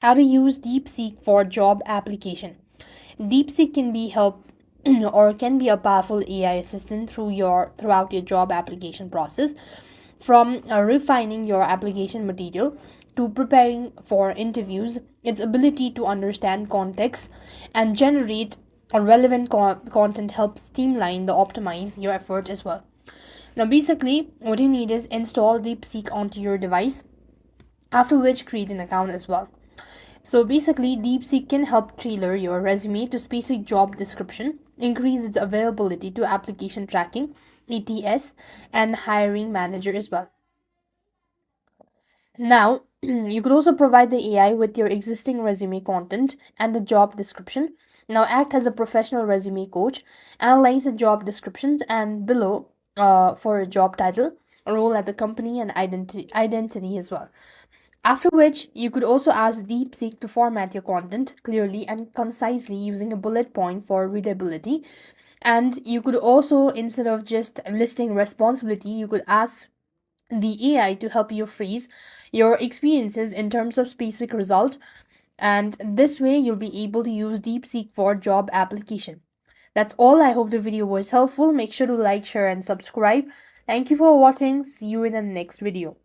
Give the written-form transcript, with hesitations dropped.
How to use Deepseek for job application. Deepseek can be help or can be a powerful AI assistant throughout your job application process, from refining your application material to preparing for interviews. Its ability to understand context and generate a relevant content helps streamline the optimize your effort as well. Now, basically, what you need is install DeepSeek onto your device, after which create an account as well. So basically, DeepSeek can help tailor your resume to specific job description, increase its availability to application tracking, ATS, and hiring manager as well. Now, you could also provide the AI with your existing resume content and the job description. Now, act as a professional resume coach, analyze the job descriptions and below for a job title, a role at the company, and identity as well. After which, you could also ask DeepSeek to format your content clearly and concisely using a bullet point for readability. And you could also, instead of just listing responsibility, you could ask the AI to help you phrase your experiences in terms of specific result. And this way, you'll be able to use DeepSeek for job application. That's all. I hope the video was helpful. Make sure to like, share, and subscribe. Thank you for watching. See you in the next video.